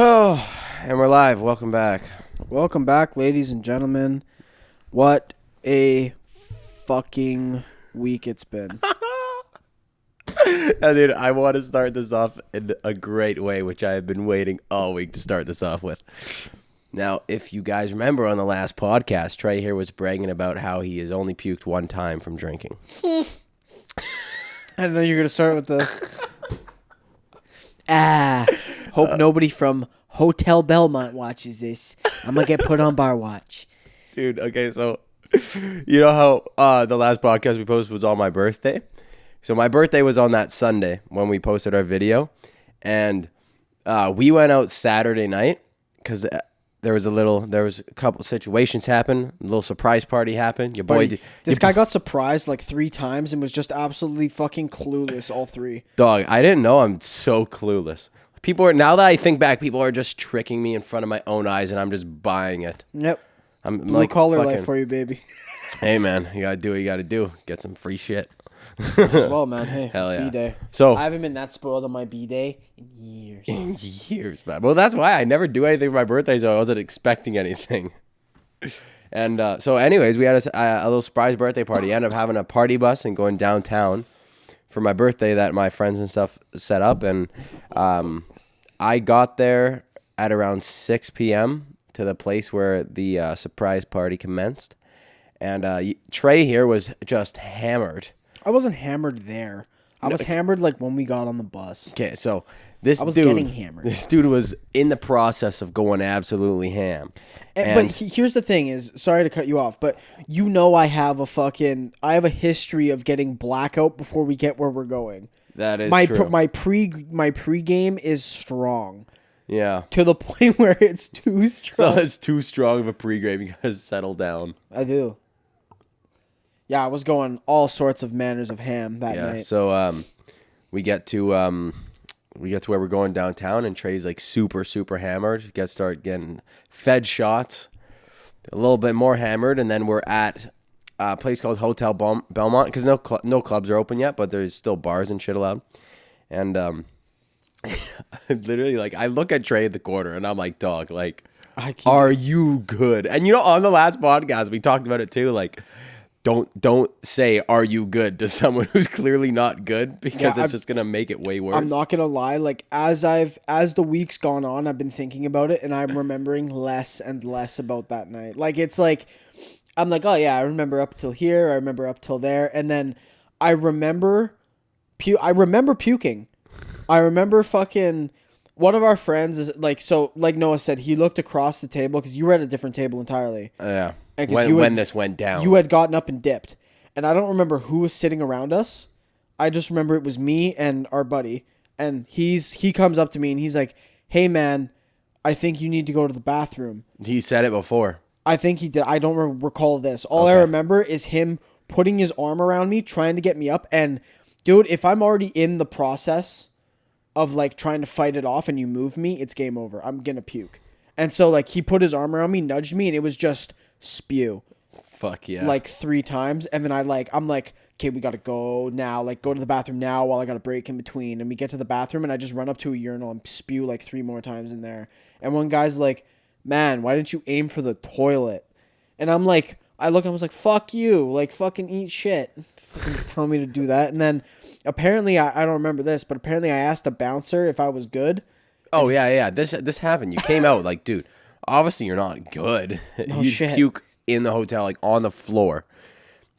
Oh, and we're live. Welcome back. Welcome back, ladies and gentlemen. What a fucking week it's been. Dude, I want to start this off in a great way, which I have been waiting all week to start this off with. Now, if you guys remember on the last podcast, Trey here was bragging about how he has only puked one time from drinking. I didn't know you were going to start with this. Hope nobody from Hotel Belmont watches this. I'm going to get put on bar watch. Dude, okay, so you know how the last podcast we posted was on my birthday? So my birthday was on that Sunday when we posted our video, and we went out Saturday night because there was a couple situations happen. A little surprise party happened. Your boy, this guy got surprised like 3 times and was just absolutely fucking clueless all 3. Dog, I didn't know I'm so clueless. Now that I think back, people are just tricking me in front of my own eyes, and I'm just buying it. Yep. I'm Blue collar life for you, baby. Hey, man, you gotta do what you gotta do. Get some free shit. As well, man. Hey, hell yeah. B-Day. So I haven't been that spoiled on my B-Day in years. Years, man. Well, that's why I never do anything for my birthday, so I wasn't expecting anything. And so anyways, we had a little surprise birthday party. I ended up having a party bus and going downtown for my birthday that my friends and stuff set up. And I got there at around 6 p.m. to the place where the surprise party commenced. And Trey here was just hammered. I wasn't hammered there. I was hammered like when we got on the bus. Okay, so I was getting hammered. This dude was in the process of going absolutely ham. But here's the thing is, sorry to cut you off, but you know I have a history of getting blackout before we get where we're going. That is true. true. My pregame is strong. Yeah. To the point where it's too strong. So it's too strong of a pregame. You gotta settle down. I do. Yeah, I was going all sorts of manners of ham that night. So we get to where we're going downtown, and Trey's like super hammered. Start getting fed shots, a little bit more hammered, and then we're at a place called Hotel Belmont because no clubs are open yet, but there's still bars and shit allowed. And literally, like, I look at Trey at the corner, and I'm like, dog, like, are you good? And you know, on the last podcast we talked about it too, like. Don't say "Are you good" to someone who's clearly not good because it's just gonna make it way worse. I'm not gonna lie. Like as the week's gone on, I've been thinking about it, and I'm remembering less and less about that night. Like it's like I'm like, oh yeah, I remember up till here, I remember up till there, and then I remember puking. I remember fucking. One of our friends is like, so like Noah said, he looked across the table because you were at a different table entirely. Yeah. When this went down. You had gotten up and dipped. And I don't remember who was sitting around us. I just remember it was me and our buddy. And he comes up to me and he's like, hey man, I think you need to go to the bathroom. He said it before. I think he did. I don't recall this. All I remember is him putting his arm around me, trying to get me up. And dude, if I'm already in the process of like trying to fight it off and you move me, it's game over. I'm gonna puke. And so like he put his arm around me, nudged me, and it was just spew. Fuck yeah. Like 3 times. And then I'm like, okay, we gotta go now. Like go to the bathroom now while I got a break in between. And we get to the bathroom and I just run up to a urinal and spew like 3 more times in there. And one guy's like, man, why didn't you aim for the toilet? And I'm like, I was like, fuck you. Like fucking eat shit. Fucking telling me to do that. And then apparently, I don't remember this, but apparently I asked a bouncer if I was good. Oh, yeah. This happened. You came out like, dude, obviously you're not good. No you shit. Puke in the hotel, like on the floor.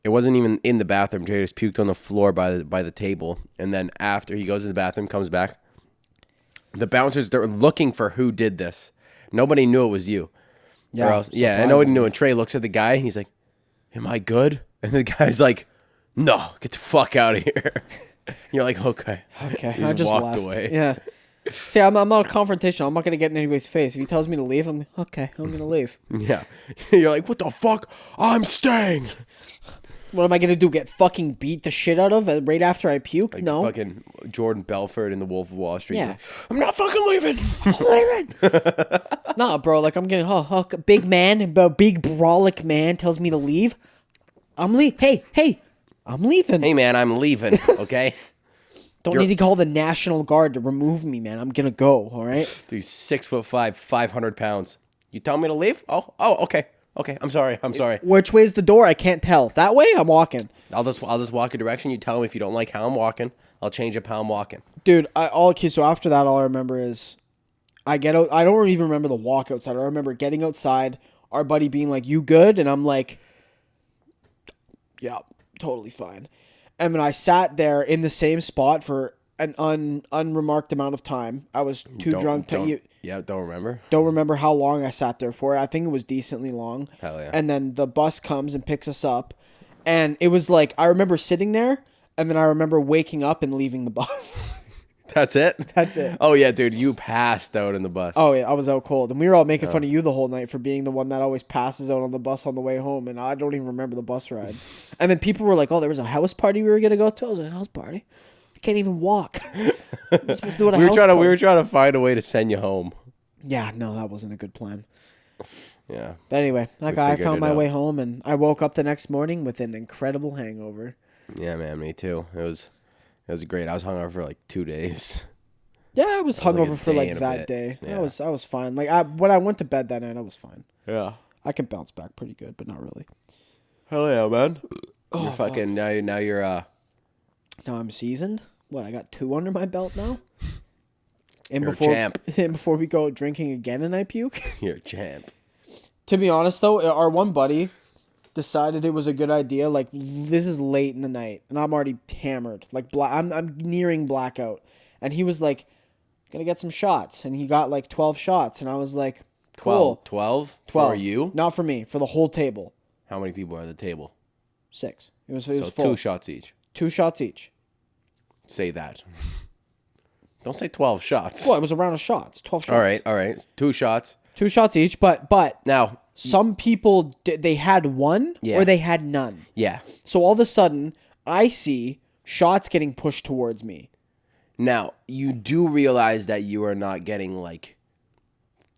It wasn't even in the bathroom. Trey just puked on the floor by the table. And then after he goes to the bathroom, comes back. The bouncers, they're looking for who did this. Nobody knew it was you. Yeah, and nobody knew. And Trey looks at the guy and he's like, am I good? And the guy's like, no, get the fuck out of here. You're like, okay. I just walked left. away. Yeah. See, I'm not a confrontation. I'm not going to get in anybody's face. If he tells me to leave, I'm going to leave. Yeah. You're like, what the fuck? I'm staying. What am I going to do? Get fucking beat the shit out of right after I puke? Like no. Fucking Jordan Belfort in The Wolf of Wall Street. Yeah. Like, I'm not fucking leaving. I'm leaving. Nah, bro. Like, I'm getting, big man, big brolic man tells me to leave. I'm leaving. Hey, I'm leaving. Hey, man, I'm leaving, okay? Don't need to call the National Guard to remove me, man. I'm gonna go. All right. Dude, 6'5", 500 pounds. You tell me to leave? Oh, okay. I'm sorry. Which way's the door? I can't tell. That way, I'm walking. I'll just walk a direction. You tell me if you don't like how I'm walking. I'll change up how I'm walking. Dude, so after that, all I remember is I get out. I don't even remember the walk outside. I remember getting outside, our buddy being like, "You good?" And I'm like, "Yeah, totally fine." And then I sat there in the same spot for an unremarked amount of time. I was too drunk to. Don't remember. Don't remember how long I sat there for. I think it was decently long. Hell yeah. And then the bus comes and picks us up, and it was like I remember sitting there, and then I remember waking up and leaving the bus. That's it? That's it. Oh, yeah, dude. You passed out in the bus. Oh, yeah. I was out cold. And we were all making fun of you the whole night for being the one that always passes out on the bus on the way home. And I don't even remember the bus ride. And then people were like, oh, there was a house party we were going to go to. I was like, a house party? I can't even walk. I'm supposed to do it at a house party. We were trying to find a way to send you home. Yeah, no, that wasn't a good plan. Yeah. But anyway, I found my way home. And I woke up the next morning with an incredible hangover. Yeah, man. Me too. It was great. I was hungover for like 2 days. Yeah, I was hungover for like that day. Yeah. I was fine. Like when I went to bed that night, I was fine. Yeah. I can bounce back pretty good, but not really. Hell yeah, man. Oh, you're fucking now you're Now I'm seasoned. What, I got 2 under my belt now? And you're a champ. And before we go drinking again and I puke? You're a champ. To be honest though, our one buddy decided it was a good idea. Like, this is late in the night and I'm already hammered. Like I'm nearing blackout. And he was like, gonna get some shots. And he got like 12 shots. And I was like, cool. 12? 12. For you? Not for me, for the whole table. How many people are at the table? 6. It was So full. 2 shots each. 2 shots each. Say that. Don't say 12 shots. Well, it was a round of shots. 12 shots. All right. 2 shots. 2 shots each, but Now, some people, they had one or they had none. yeah. So all of a sudden, I see shots getting pushed towards me. Now, you do realize that you are not getting like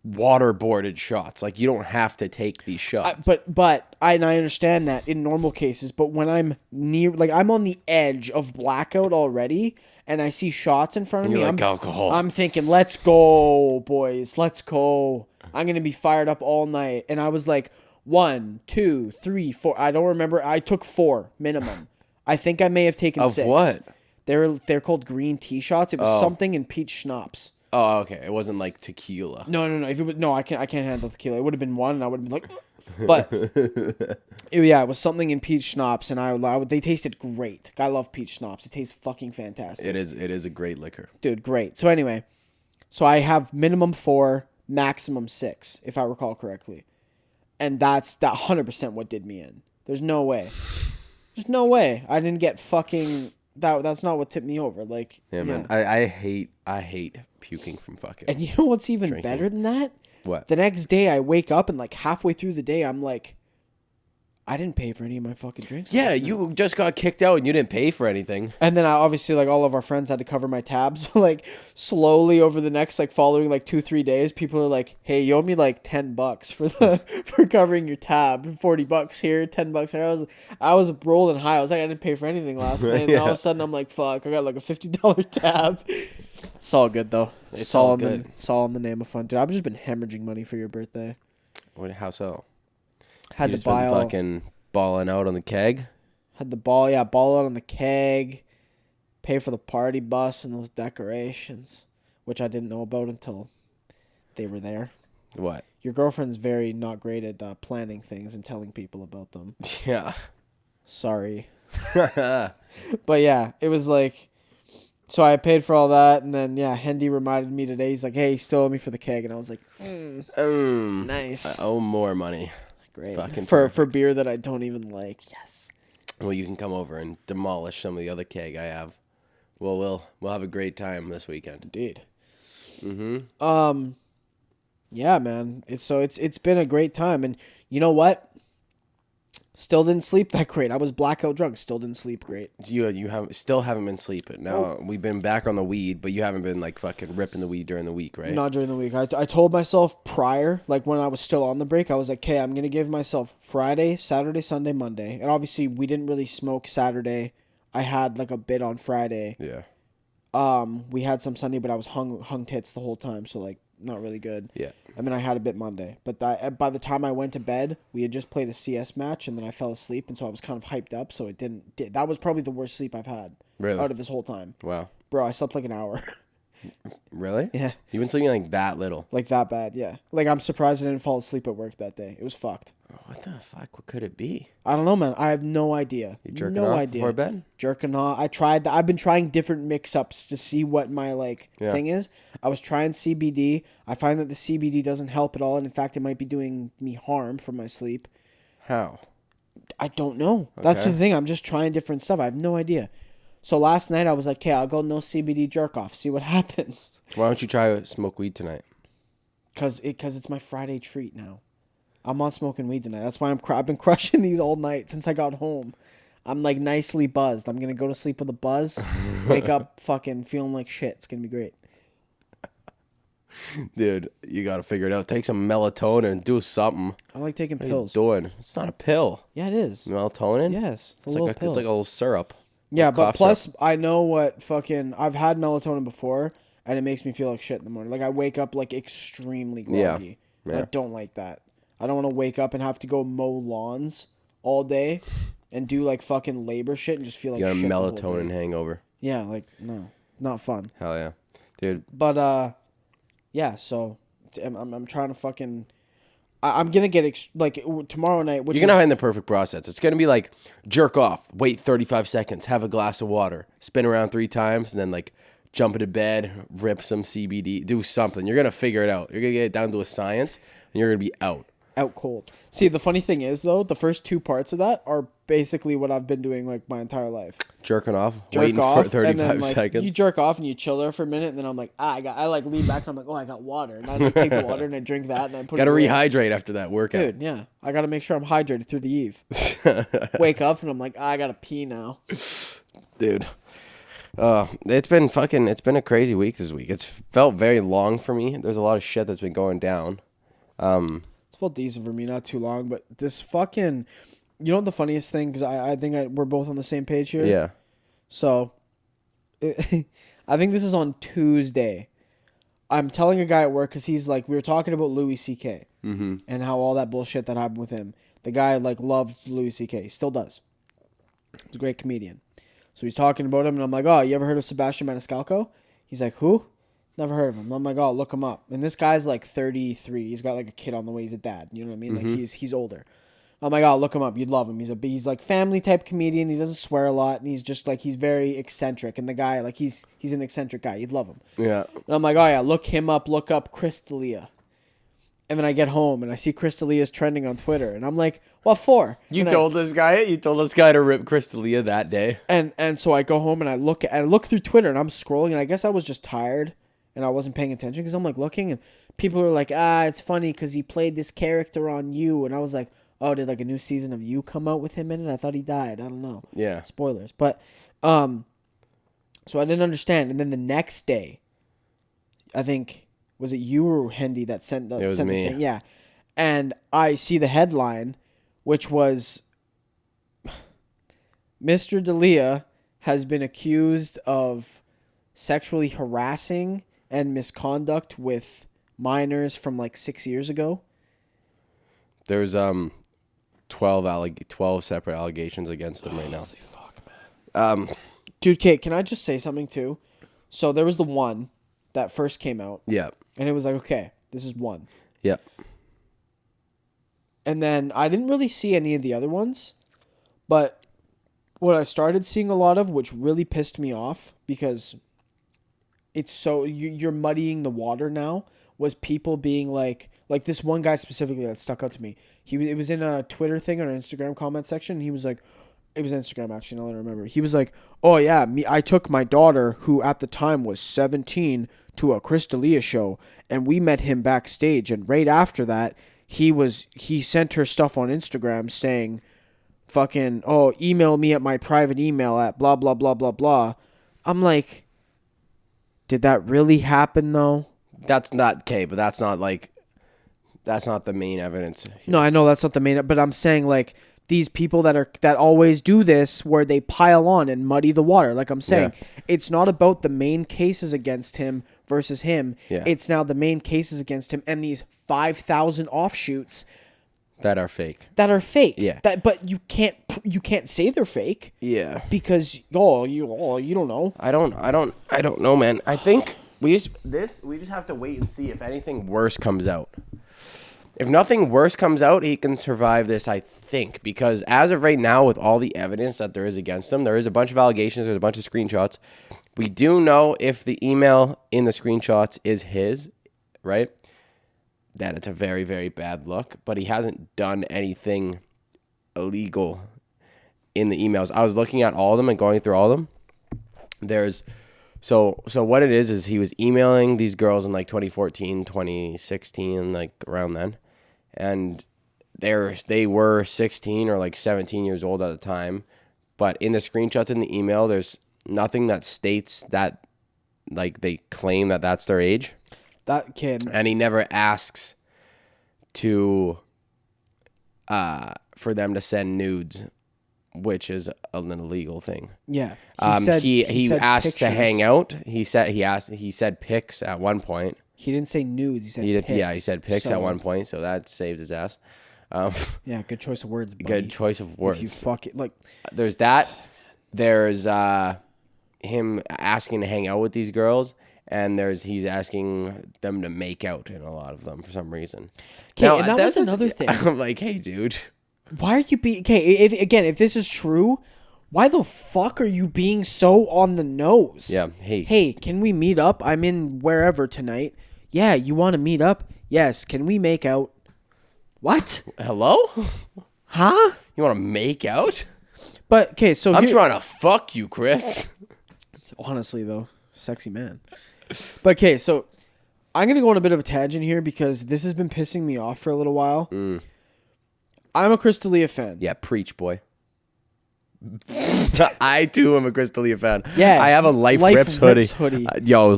waterboarded shots. Like, you don't have to take these shots. But I understand that in normal cases, but when I'm near, like I'm on the edge of blackout already, and I see shots in front of me, alcohol. I'm thinking, let's go, boys, let's go. I'm gonna be fired up all night. And I was like, 1, 2, 3, 4. I don't remember. I took 4 minimum. I think I may have taken 6. Of what? They're called green tea shots. It was something in peach schnapps. Oh, okay. It wasn't like tequila. No. If it was, no, I can't handle tequila. It would have been 1, and I would have been like, but it was something in peach schnapps, and they tasted great. I love peach schnapps. It tastes fucking fantastic. It is a great liquor, dude. Great. So anyway, I have minimum 4, maximum 6, if I recall correctly, and that's 100% what did me in. There's no way. I didn't get fucking. That's not what tipped me over. Like, yeah, man. I hate puking from fucking. And you know what's even drinking. better than that? What? The next day I wake up and like halfway through the day I'm like, I didn't pay for any of my fucking drinks. Yeah, you just got kicked out and you didn't pay for anything. And then I obviously, like, all of our friends had to cover my tabs. Like, slowly over the next, like, following, like, 2-3 days, people are like, hey, you owe me, like, $10 for covering your tab. $40 here, $10 there. I was rolling high. I was like, I didn't pay for anything last night. And then all of a sudden, I'm like, fuck, I got, like, a $50 tab. It's all good, though. It's all good. It's all in the name of fun. Dude, I've just been hemorrhaging money for your birthday. How so? Had you to buy all... fucking balling out on the keg? Had the ball out on the keg. Pay for the party bus and those decorations, which I didn't know about until they were there. What? Your girlfriend's very not great at planning things and telling people about them. Yeah. Sorry. But yeah, it was like... So I paid for all that, and then, yeah, Hendy reminded me today. He's like, hey, you still owe me for the keg. And I was like, nice. I owe more money. Great. For beer that I don't even like. Yes. Well, you can come over and demolish some of the other keg I have. Well, we'll have a great time this weekend. Indeed. Mm-hmm. Yeah, man. It's been a great time, and you know what? Still didn't sleep that great. I was blackout drunk. Still didn't sleep great. You still haven't been sleeping. Now we've been back on the weed, but you haven't been like fucking ripping the weed during the week, right? Not during the week. I told myself prior, like when I was still on the break, I was like, okay, I'm gonna give myself Friday, Saturday, Sunday, Monday, and obviously we didn't really smoke Saturday. I had like a bit on Friday. Yeah. We had some Sunday, but I was hung tits the whole time, so like not really good. Yeah. And then I had a bit Monday, but by the time I went to bed, we had just played a CS match, and then I fell asleep, and so I was kind of hyped up. So it didn't. That was probably the worst sleep I've had out of this whole time. Wow. Bro, I slept like an hour. Really? Yeah. You've been sleeping like that little. Like that bad, yeah. Like I'm surprised I didn't fall asleep at work that day. It was fucked. What the fuck? What could it be? I don't know, man. I have no idea. You jerking off before bed? Jerking off. I tried. I've been trying different mix-ups to see what my thing is. I was trying CBD. I find that the CBD doesn't help at all, and in fact, it might be doing me harm for my sleep. How? I don't know. Okay. That's the thing. I'm just trying different stuff. I have no idea. So last night I was like, okay, I'll go no CBD jerk off. See what happens. Why don't you try to smoke weed tonight? Cause it's my Friday treat now. I'm not smoking weed tonight. That's why I've been crushing these all night since I got home. I'm like nicely buzzed. I'm gonna go to sleep with a buzz, wake up fucking feeling like shit. It's gonna be great. Dude, you gotta figure it out. Take some melatonin and do something. I like taking pills. What are you doing? It's not a pill. Yeah, it is. Melatonin? Yes, it's a little pill. It's like a little syrup. Yeah, but plus I know what fucking I've had melatonin before, and it makes me feel like shit in the morning. Like I wake up like extremely groggy. Yeah. I don't like that. I don't want to wake up and have to go mow lawns all day and do like fucking labor shit and just feel like shit. You got a melatonin hangover. Yeah, like no, not fun. Hell yeah, dude. But yeah. So I'm trying to fucking. I'm gonna get tomorrow night. You're gonna find the perfect process. It's gonna be like jerk off, wait 35 seconds, have a glass of water, spin around 3 times, and then like jump into bed, rip some CBD, do something. You're gonna figure it out. You're gonna get it down to a science, and you're gonna be out cold. See, the funny thing is though, the first 2 parts of that are basically what I've been doing like my entire life. Jerking off, waiting for 35 seconds. You jerk off and you chill there for a minute, and then I'm like, I like lean back and I'm like, oh, I got water, and I like take the water and I drink that and I put. Gotta rehydrate after that workout, dude. Yeah, I gotta make sure I'm hydrated through the eve. Wake up and I'm like, I gotta pee now, dude. It's been a crazy week this week. It's felt very long for me. There's a lot of shit that's been going down. It's felt decent for me, not too long, but this fucking. You know what the funniest thing? Because I think we're both on the same page here. Yeah. So, I think this is on Tuesday. I'm telling a guy at work because he's like, we were talking about Louis C.K. Mm-hmm. And how all that bullshit that happened with him. The guy like loved Louis C.K. He still does. He's a great comedian. So he's talking about him, and I'm like, oh, you ever heard of Sebastian Maniscalco? He's like, who? Never heard of him. I'm like, oh, look him up. And this guy's like 33. He's got like a kid on the way. He's a dad. You know what I mean? Mm-hmm. Like he's older. Oh my god, look him up. You'd love him. He's like family type comedian. He doesn't swear a lot, and he's just like he's very eccentric. And the guy like he's an eccentric guy. You'd love him. Yeah. And I'm like, oh yeah, look him up. Look up Chris D'Elia. And then I get home and I see Chris D'Elia's trending on Twitter, and I'm like, what for? You told this guy to rip Chris D'Elia that day. And so I go home and I look through Twitter, and I'm scrolling, and I guess I was just tired and I wasn't paying attention because I'm like looking, and people are like, it's funny because he played this character on You, and I was like. Oh, did like a new season of You come out with him in it? I thought he died. I don't know. Yeah. Spoilers. But, so I didn't understand. And then the next day, I think, was it you or Hendy that sent the thing? Yeah. And I see the headline, which was, Mr. D'Elia has been accused of sexually harassing and misconduct with minors from like 6 years ago. There's 12 separate allegations against him right now. Holy fuck, man. Dude, Kate, can I just say something too? So there was the one that first came out. Yeah. And it was like, okay, this is one. Yeah. And then I didn't really see any of the other ones, but what I started seeing a lot of, which really pissed me off because it's so you're muddying the water now, was people being like this one guy specifically that stuck out to me. It was in a Twitter thing or an Instagram comment section. And he was like, it was Instagram actually. Now that I remember, he was like, "Oh yeah, I took my daughter, who at the time was 17, to a Chris D'Elia show, and we met him backstage. And right after that, he sent her stuff on Instagram saying, fucking, oh, email me at my private email at blah blah blah blah blah." I'm like, did that really happen though? That's not but that's not the main evidence here. No, I know that's not the main, but I'm saying like these people that always do this where they pile on and muddy the water. Like I'm saying, it's not about the main cases against him versus him. Yeah. It's now the main cases against him and these 5,000 offshoots that are fake. Yeah. But you can't say they're fake. Yeah. Because you don't know. I don't know, man. I think we just have to wait and see if anything worse comes out. If nothing worse comes out, he can survive this, I think, because as of right now, with all the evidence that there is against him, there is a bunch of allegations, there's a bunch of screenshots. We do know if the email in the screenshots is his, right? That it's a very, very bad look, but he hasn't done anything illegal in the emails. I was looking at all of them and going through all of them. There's so what it is he was emailing these girls in like 2014, 2016, like around then. And they were 16 or like 17 years old at the time. But in the screenshots in the email, there's nothing that states that like they claim that that's their age. That kid. And he never asks to for them to send nudes, which is an illegal thing. Yeah. He said asked pictures. to hang out. He said pics at one point. He didn't say nudes. He said pics. Yeah, he said pics at one point, so that saved his ass. Yeah, good choice of words, buddy. Good choice of words. If you fuck it, like there's that. There's him asking to hang out with these girls, and he's asking them to make out in a lot of them for some reason. Okay, and that was another thing. I'm like, hey, dude. Why are you being... Okay, if this is true, why the fuck are you being so on the nose? Yeah, Hey, can we meet up? I'm in wherever tonight. Yeah, you want to meet up? Yes, can we make out? What? Hello? Huh? You want to make out? But, okay, so I'm trying to fuck you, Chris. Honestly, though, sexy man. But, okay, so I'm going to go on a bit of a tangent here because this has been pissing me off for a little while. I'm a Crystalia fan. Yeah, preach, boy. I too am a Crystalia fan. Yeah, I have a Life Rips hoodie. All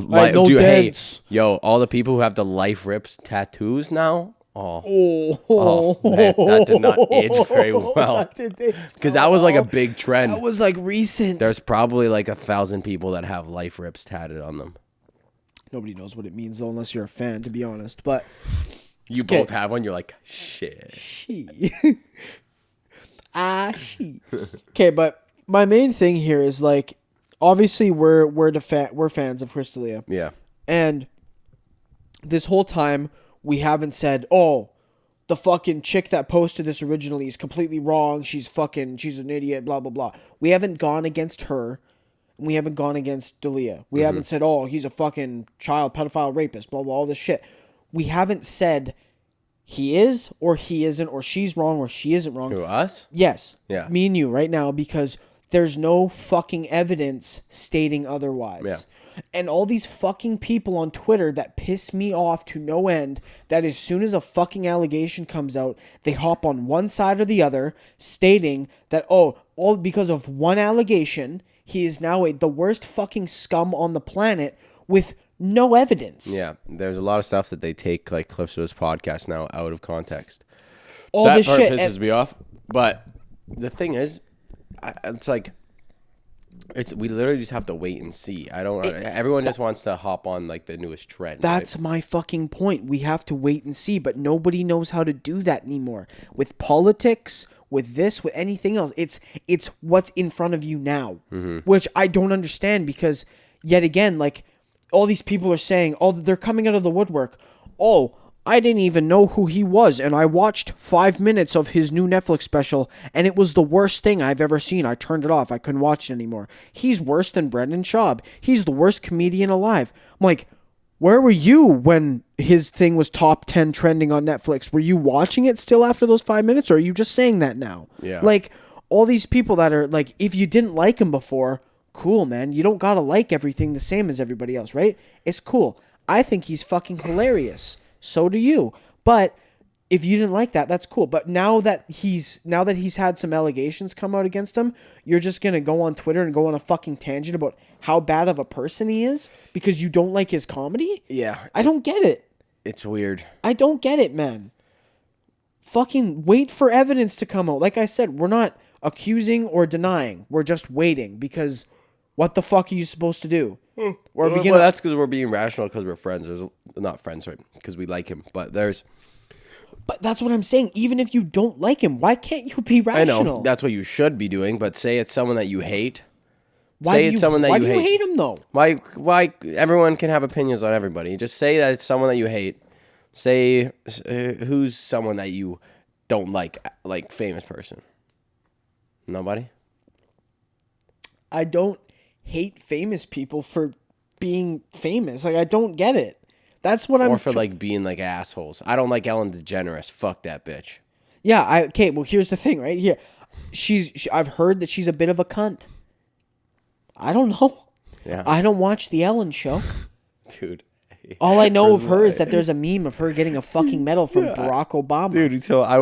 the people who have the Life Rips tattoos now. Oh man, that did not age very well. Because that was like a big trend. That was like recent. There's probably like 1,000 people that have Life Rips tatted on them. Nobody knows what it means though, unless you're a fan, to be honest. But you both have one. You're like, shit. She. Okay, but my main thing here is like, obviously we're fans of Crystalia. Yeah. And this whole time we haven't said, oh, the fucking chick that posted this originally is completely wrong. She's an idiot. Blah blah blah. We haven't gone against her. We haven't gone against Dalia. We haven't said, oh, he's a fucking child pedophile rapist. Blah blah all this shit. We haven't said he is or he isn't, or she's wrong or she isn't wrong. To us? Yes. Yeah. Me and you right now, because there's no fucking evidence stating otherwise. Yeah. And all these fucking people on Twitter that piss me off to no end, that as soon as a fucking allegation comes out, they hop on one side or the other, stating that, oh, all because of one allegation, he is now the worst fucking scum on the planet with no evidence. Yeah, there's a lot of stuff that they take, like clips of his podcast now, out of context. All that this part shit pisses me off. But the thing is, it's like, we literally just have to wait and see. Everyone just wants to hop on like the newest trend. That's my fucking point. We have to wait and see, but nobody knows how to do that anymore. With politics, with this, with anything else, it's what's in front of you now, which I don't understand because, yet again, like, all these people are saying, oh, they're coming out of the woodwork. Oh, I didn't even know who he was, and I watched 5 minutes of his new Netflix special, and it was the worst thing I've ever seen. I turned it off. I couldn't watch it anymore. He's worse than Brendan Schaub. He's the worst comedian alive. I'm like, where were you when his thing was top 10 trending on Netflix? Were you watching it still after those 5 minutes, or are you just saying that now? Yeah. Like, all these people that are, like, if you didn't like him before, cool, man. You don't gotta like everything the same as everybody else, right? It's cool. I think he's fucking hilarious. So do you. But if you didn't like that, that's cool. But now that he's had some allegations come out against him, you're just gonna go on Twitter and go on a fucking tangent about how bad of a person he is because you don't like his comedy? Yeah. I don't get it. It's weird. I don't get it, man. fucking wait for evidence to come out. Like I said, we're not accusing or denying. We're just waiting because what the fuck are you supposed to do? Well, that's because we're being rational because we're friends. There's not friends, right? Because we like him. But that's what I'm saying. Even if you don't like him, why can't you be rational? I know that's what you should be doing. But say it's someone that you hate. Why do you hate him though? Why everyone can have opinions on everybody. Just say that it's someone that you hate. Say who's someone that you don't like famous person. Nobody? I don't hate famous people for being famous. Like, I don't get it. That's what I'm... Or for, like, being, like, assholes. I don't like Ellen DeGeneres. Fuck that bitch. Yeah, okay, well, here's the thing, right? Here. I've heard that she's a bit of a cunt. I don't know. Yeah. I don't watch the Ellen show. Dude. All I know of her is that there's a meme of her getting a fucking medal from Barack Obama. Dude, so I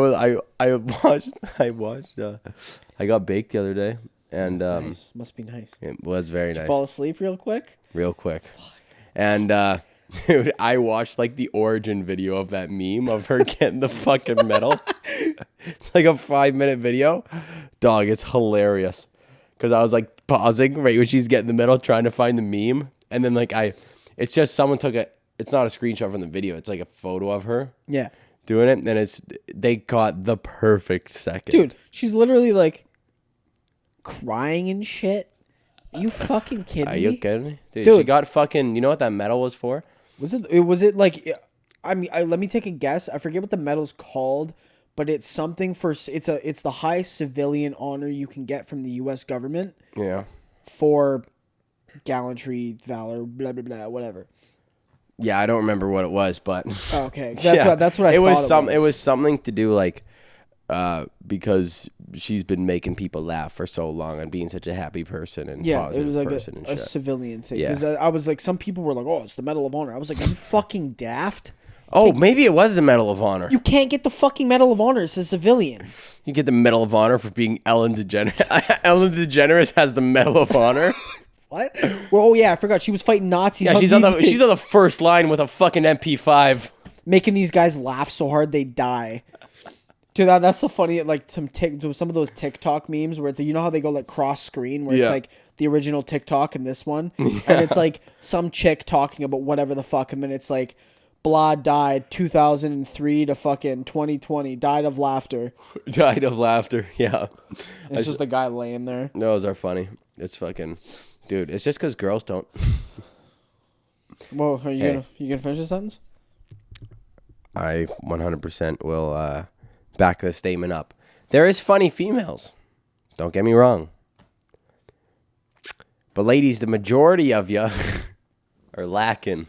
watched I got baked the other day, and nice. Must be nice. It was very nice. Fall asleep real quick? Real quick. Fuck. And dude, I watched like the origin video of that meme of her getting the fucking medal. It's like a 5-minute video. Dog, it's hilarious. Cause I was like pausing right when she's getting the medal, trying to find the meme, and then like it's just someone took it's not a screenshot from the video, it's like a photo of her. Yeah. Doing it, and they got the perfect second. Dude, she's literally like crying and shit. Are you fucking kidding me? Are you kidding me? Dude, she got fucking, you know what that medal was for? Was it like, I mean, let me take a guess. I forget what the medal's called, but it's something for, it's the highest civilian honor you can get from the U.S. government. Yeah. For gallantry, valor, blah, blah, blah, whatever. Yeah, I don't remember what it was, but okay, that's what I thought it was something to do like because she's been making people laugh for so long and being such a happy person and positive it was like person a civilian thing. Yeah, because I was like, some people were like, "Oh, it's the Medal of Honor." I was like, "Are you fucking daft?" Oh, maybe it was the Medal of Honor. You can't get the fucking Medal of Honor as a civilian. You get the Medal of Honor for being Ellen DeGeneres. Ellen DeGeneres has the Medal of Honor. What? Well, oh yeah, I forgot. She was fighting Nazis. Yeah, she's on the first line with a fucking MP5, making these guys laugh so hard they die. Dude, that's the funny, like some of those TikTok memes where it's like, you know how they go like cross screen where it's like the original TikTok and this one, and it's like some chick talking about whatever the fuck, and then it's like, blah died 2003 to fucking 2020, died of laughter. Died of laughter. Yeah. It's just the guy laying there. Those are funny. It's fucking. Dude, it's just because girls don't. Well, are you gonna finish the sentence? I 100% will back the statement up. There is funny females. Don't get me wrong. But ladies, the majority of you are lacking.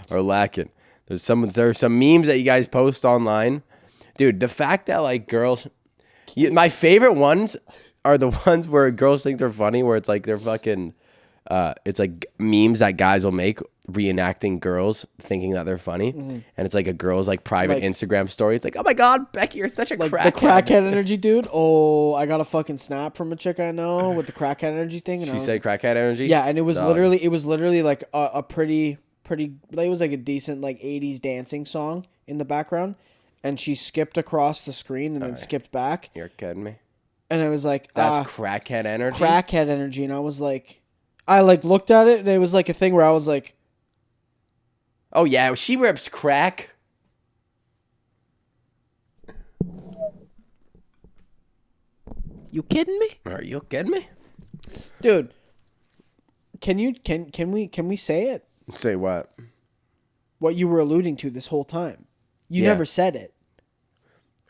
There's some memes that you guys post online. Dude, the fact that like girls, my favorite ones are the ones where girls think they're funny, where it's like they're fucking, it's like memes that guys will make reenacting girls thinking that they're funny, and it's like a girl's like private Instagram story. It's like, oh my god, Becky, you're such a crackhead. The crackhead energy, dude. Oh, I got a fucking snap from a chick I know with the crackhead energy thing, and she said crackhead energy. Yeah, and it was literally like a pretty. It was like a decent like 80s dancing song in the background, and she skipped across the screen and then skipped back. You're kidding me. And I was like, that's crackhead energy. Crackhead energy, and I was like, I like looked at it, and it was like a thing where I was like, oh yeah, she rips crack. You kidding me? Are you kidding me, dude? Can we say it? Say what? What you were alluding to this whole time. You never said it.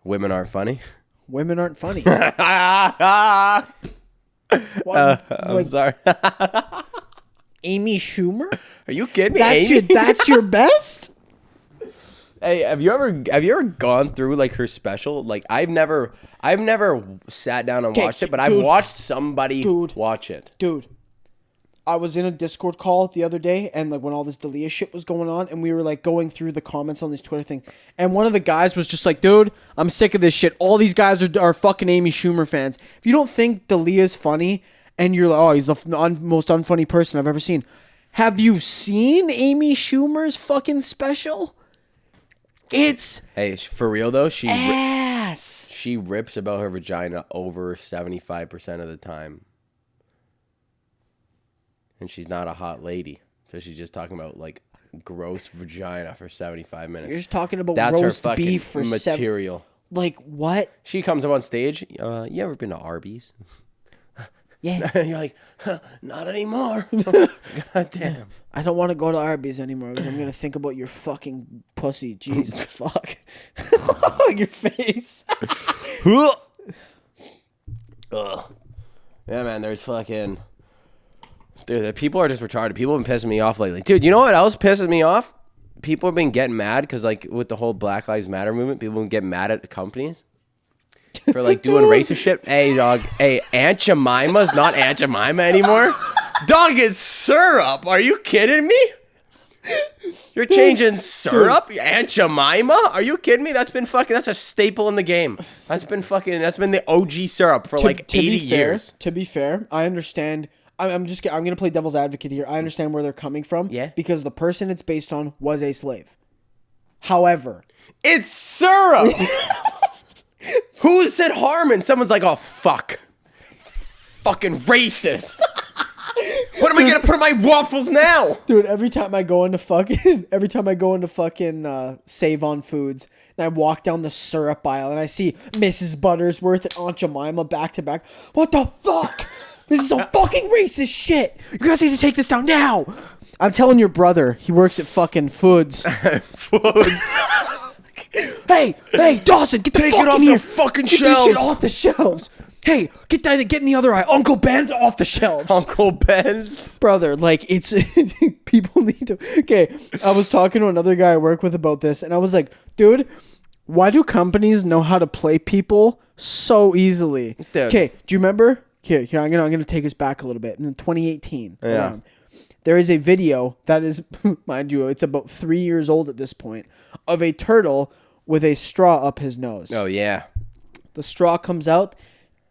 Women aren't funny. Women aren't funny. I'm sorry. Amy Schumer? Are you kidding me? That's your best? Hey, have you ever gone through like her special? Like I've never sat down and watched it, but I've watched somebody watch it. Dude, I was in a Discord call the other day, and like when all this Dalia shit was going on, and we were like going through the comments on this Twitter thing, and one of the guys was just like, dude, I'm sick of this shit. All these guys are fucking Amy Schumer fans. If you don't think Dalia's funny, and you're like, oh, he's the most unfunny person I've ever seen. Have you seen Amy Schumer's fucking special? It's Hey, for real though, ass. she rips about her vagina over 75% of the time. And she's not a hot lady. So she's just talking about like gross vagina for 75 minutes. You're just talking about That's her roast fucking beef for material. Like what? She comes up on stage. You ever been to Arby's? Yeah. And you're like, huh, not anymore. God damn. I don't want to go to Arby's anymore because I'm gonna think about your fucking pussy. Jesus fuck. Your face. Ugh. Yeah, man. There's fucking. Dude, the people are just retarded. People have been pissing me off lately. Dude, you know what else pisses me off? People have been getting mad because, like, with the whole Black Lives Matter movement, people have been getting mad at the companies for, like, doing racist shit. Hey, dog. Hey, Aunt Jemima's not Aunt Jemima anymore. Dog, it's syrup. Are you kidding me? You're changing syrup? Aunt Jemima? Are you kidding me? That's a staple in the game. That's been the OG syrup for, like, 80 years. To be fair, I understand. I'm gonna play devil's advocate here. I understand where they're coming from. Yeah. Because the person it's based on was a slave. However, it's syrup. Who said Harmon? Someone's like, oh fuck, fucking racist. What am I gonna put in my waffles now, dude? Every time I go into fucking Save On Foods and I walk down the syrup aisle and I see Mrs. Buttersworth and Aunt Jemima back to back. What the fuck? This is some fucking racist shit. You guys need to take this down now. I'm telling your brother, he works at fucking Foods. Hey, Dawson, get Take it off the fucking Get shelves. this shit off the shelves. Hey, get in the other eye. Uncle Ben's off the shelves. Uncle Ben's. Brother, like, it's... people need to... Okay, I was talking to another guy I work with about this, and I was like, dude, why do companies know how to play people so easily? Dude. Okay, do you remember... Here, I'm gonna take us back a little bit. In 2018, there is a video that is, mind you, it's about 3 years old at this point, of a turtle with a straw up his nose. Oh yeah. The straw comes out.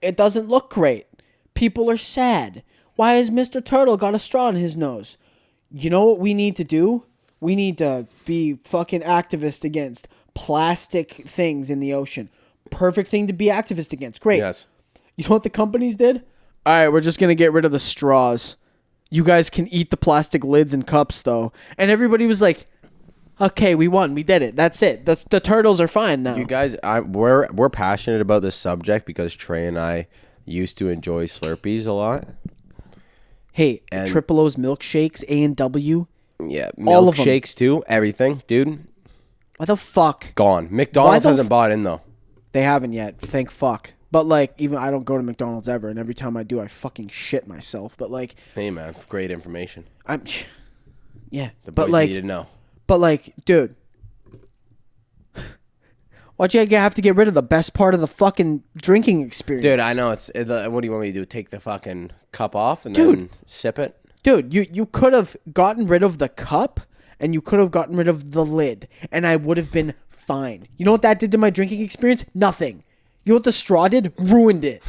It doesn't look great. People are sad. Why has Mr. Turtle got a straw in his nose? You know what we need to do? We need to be fucking activist against plastic things in the ocean. Perfect thing to be activist against. Great. Yes. You know what the companies did? All right, we're just going to get rid of the straws. You guys can eat the plastic lids and cups, though. And everybody was like, okay, we won. We did it. That's it. The turtles are fine now. You guys, we're passionate about this subject because Trey and I used to enjoy Slurpees a lot. Hey, And Triple O's milkshakes, A&W. Yeah, all of them. milkshakes too. Everything, dude. Why the fuck? Gone. McDonald's hasn't bought in though. They haven't yet. Thank fuck. But, like, even I don't go to McDonald's ever, and every time I do, I fucking shit myself. But, like... Hey, man. Great information. Yeah. The boys need to know. But, like, dude... Why'd you have to get rid of the best part of the fucking drinking experience? Dude, I know. What do you want me to do? Take the fucking cup off and then sip it? Dude, you could have gotten rid of the cup, and you could have gotten rid of the lid, and I would have been fine. You know what that did to my drinking experience? Nothing. You know what the straw did? Ruined it.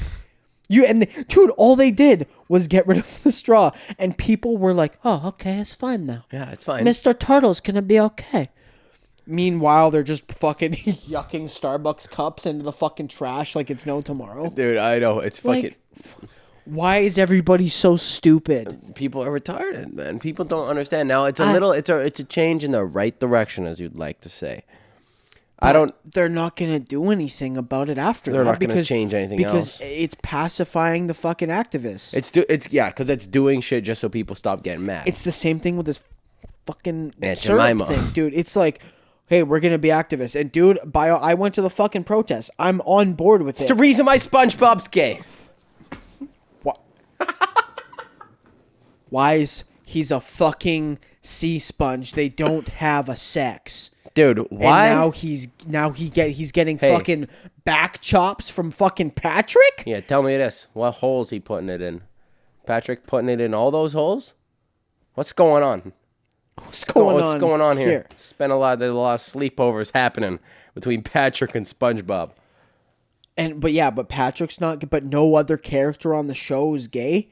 Dude, all they did was get rid of the straw, and people were like, "Oh, okay, it's fine now. Yeah, it's fine. Mr. Turtle's gonna be okay." Meanwhile, they're just fucking yucking Starbucks cups into the fucking trash like it's no tomorrow. Dude, I know it's fucking. Like, why is everybody so stupid? People are retarded, man. People don't understand. Now it's it's a change in the right direction, as you'd like to say. They're not gonna do anything about it after. They're not gonna change anything because else. It's pacifying the fucking activists. Because it's doing shit just so people stop getting mad. It's the same thing with this fucking Aunt syrup Jemima thing, dude. It's like, hey, we're gonna be activists, and dude, I went to the fucking protest. I'm on board with it. It's the reason why SpongeBob's gay. What? Why is he's a fucking sea sponge? They don't have a sex. Dude, why? And he's getting fucking back chops from fucking Patrick? Yeah, tell me this. What holes he putting it in? Patrick putting it in all those holes? What's going on? What's going on here? Spent a lot of sleepovers happening between Patrick and SpongeBob. But Patrick's not. But no other character on the show is gay.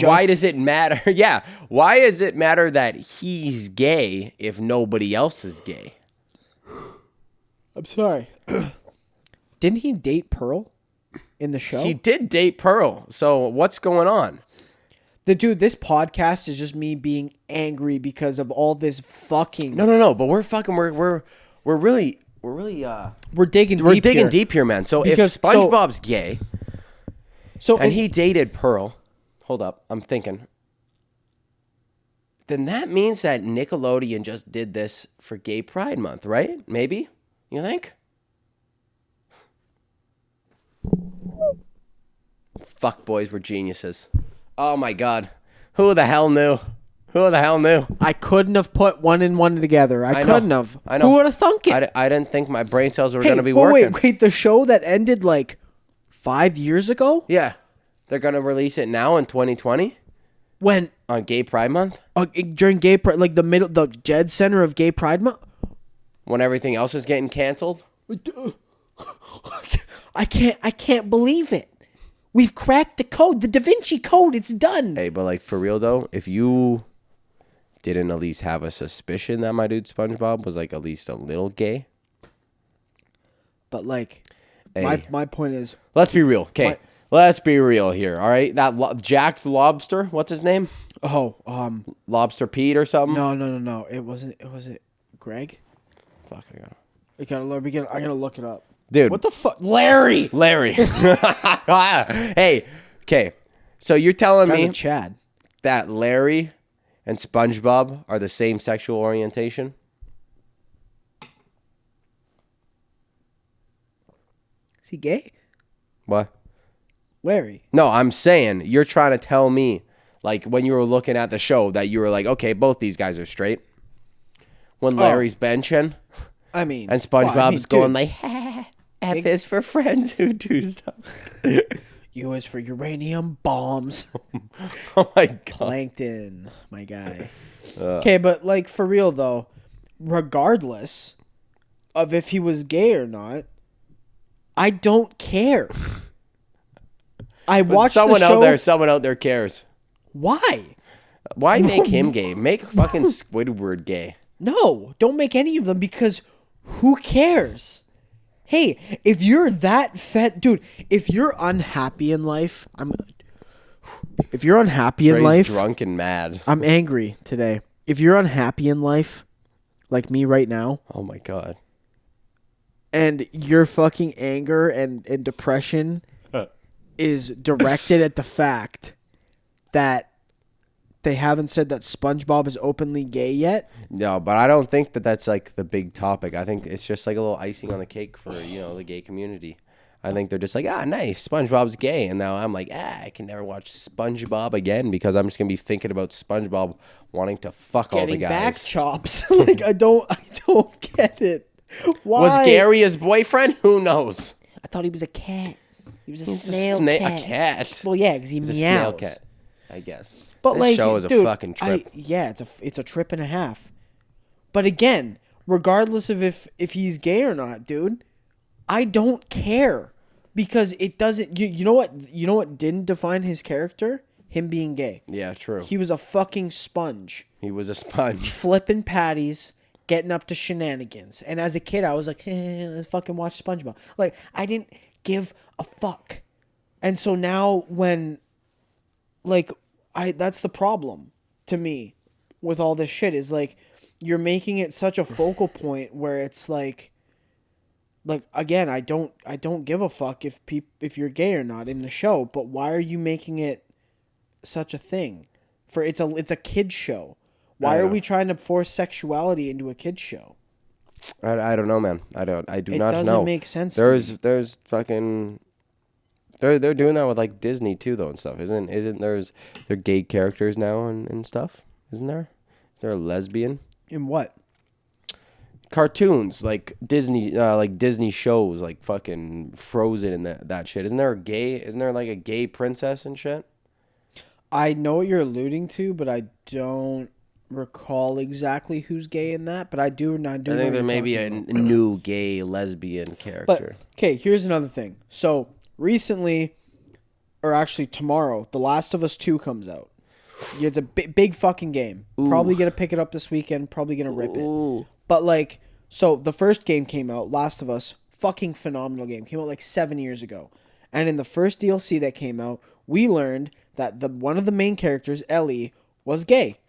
Why does it matter? Yeah, why does it matter that he's gay if nobody else is gay? I'm sorry. Didn't he date Pearl in the show? He did date Pearl. So what's going on? This podcast is just me being angry because of all this fucking. No. But we're really We're digging deep here, man. So Because- if SpongeBob's gay So and he dated Pearl, hold up, I'm thinking. Then that means that Nickelodeon just did this for Gay Pride Month, right? Maybe? You think? Fuck, boys, we're geniuses. Oh my god. Who the hell knew? I couldn't have put one and one together. I know. couldn't have. I know. Who would have thunk it? I didn't think my brain cells were Hey, going to be but working. wait. The show that ended like 5 years ago? Yeah. They're going to release it now in 2020 When on Gay Pride Month during Gay Pride, like the dead center of Gay Pride Month. when everything else is getting canceled. I can't believe it. We've cracked the code, the Da Vinci Code. It's done. Hey, but like for real though, if you didn't at least have a suspicion that my dude SpongeBob was like at least a little gay. But like, Hey. my point is, Let's be real. Okay. What? Let's be real here. All right. That Jack Lobster, what's his name? Lobster Pete or something? no. It wasn't. Was it Greg? Fuck, I got I gotta look it up. Dude. What the fuck, Larry? Hey, okay. So you're telling Guy's me a Chad. that Larry and SpongeBob are the same sexual orientation? Is he gay? What? Larry. No, I'm saying you're trying to tell me, like, when you were looking at the show, that you were like, okay, both these guys are straight. When Larry's benching I mean, and SpongeBob's going dude, like, F is for friends who do stuff. U is for uranium bombs. Oh my god. Plankton, my guy. Okay, but like for real though, regardless of if he was gay or not, I don't care. I watched someone the show. Someone out there cares. Why? Why make him gay? Make fucking Squidward gay. No, don't make any of them because who cares? Hey, if you're that fat, dude, if you're unhappy in life, if you're unhappy in Trey's life, drunk and mad. I'm angry today. If you're unhappy in life, like me right now, Oh my god. and your fucking anger and depression is directed at the fact that they haven't said that SpongeBob is openly gay yet. No, but I don't think that that's like the big topic. I think it's just like a little icing on the cake for, the gay community. I think they're just like, nice, SpongeBob's gay. And now I'm like, I can never watch SpongeBob again because I'm just going to be thinking about SpongeBob wanting to fuck all the Getting guys. back chops. Like I don't get it. Why? Was Gary his boyfriend? Who knows? I thought he was a cat. He was a He's snail cat. A cat. Well, yeah, because he He's a meows. snail cat, I guess. But this like, show is dude, a fucking trip. it's a trip and a half. But again, regardless of if he's gay or not, dude, I don't care because it doesn't. You know what? You know what didn't define his character? Him being gay. Yeah, true. He was a fucking sponge, He was a sponge. flipping patties, getting up to shenanigans. And as a kid, I was like, let's fucking watch SpongeBob. Like I didn't give a fuck. And so now when, like. That's the problem to me with all this shit is like you're making it such a focal point where it's like again I don't give a fuck if you're gay or not in the show, but why are you making it such a thing? For it's a kid show. Why are we trying to force sexuality into a kid show? I don't know, man. I do not know. It doesn't make sense to me. There's fucking. They're doing that with like Disney too though and stuff. Isn't there gay characters now and stuff? Isn't there? Is there a lesbian? In what? Cartoons like Disney shows like fucking Frozen and that shit. Isn't there like a gay princess and shit? I know what you're alluding to, but I don't recall exactly who's gay in that. But I do I think there may be a new gay lesbian character. But okay, here's another thing. So recently, or actually tomorrow, The Last of Us 2 comes out. Yeah, it's a big fucking game. Ooh. Probably gonna pick it up this weekend. Probably gonna rip it. But like, So the first game came out, Last of Us, fucking phenomenal game. Came out like 7 years ago. And in the first DLC that came out, we learned that one of the main characters, Ellie, was gay.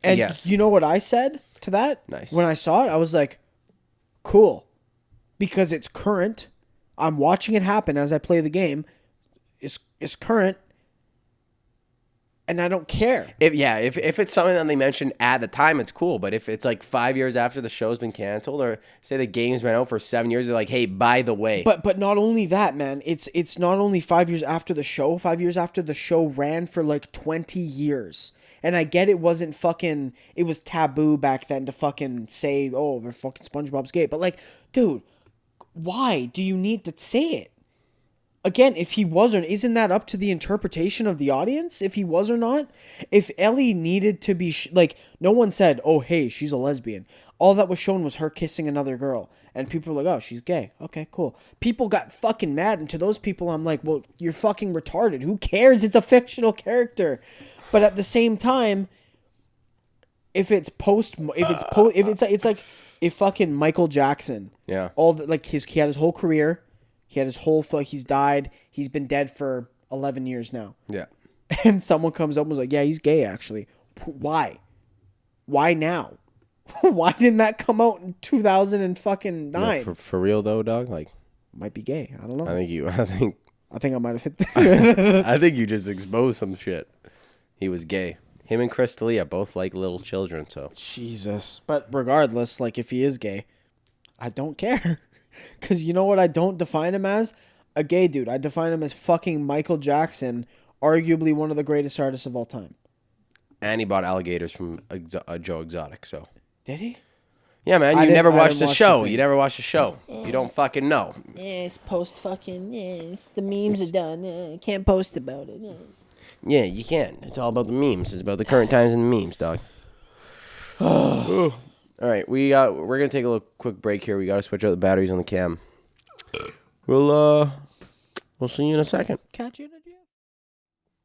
And Yes. you know what I said to that? Nice. When I saw it, I was like, cool. Because it's current. I'm watching it happen as I play the game. It's current. And I don't care. If it's something that they mentioned at the time, it's cool. But if it's like 5 years after the show's been canceled, or say the game's been out for 7 years, they're like, hey, by the way. But not only that, man. It's not only 5 years after the show. 5 years after the show ran for like 20 years. And I get it wasn't fucking... It was taboo back then to fucking say, oh, we're fucking SpongeBob's gay. But like, dude, why do you need to say it? Again, if he was or isn't that up to the interpretation of the audience? If he was or not? If Ellie needed to be... like, no one said, oh, hey, she's a lesbian. All that was shown was her kissing another girl. And people were like, oh, she's gay. Okay, cool. People got fucking mad. And to those people, I'm like, well, you're fucking retarded. Who cares? It's a fictional character. But at the same time, it's like if fucking Michael Jackson... Yeah. He had his whole career... He had his whole... he's died. He's been dead for 11 years now. Yeah. And someone comes up and was like, yeah, he's gay, actually. Why? Why now? Why didn't that come out in 2009? No, for real, though, dog? Like... Might be gay. I don't know. I think I might have hit this. I think you just exposed some shit. He was gay. Him and Chris D'Elia both like little children, so... Jesus. But regardless, like, if he is gay, I don't care. Because you know what I don't define him as? A gay dude. I define him as fucking Michael Jackson, arguably one of the greatest artists of all time. And he bought alligators from Joe Exotic, so... Did he? Yeah, man, you never watched the show. You never watched the show. Yeah. You don't fucking know. Yes, post fucking, yes. The memes are done. Can't post about it. Yeah, you can. It's all about the memes. It's about the current times and the memes, dog. All right, we're gonna take a little quick break here. We gotta switch out the batteries on the cam. We'll see you in a second. Catch you in a gym.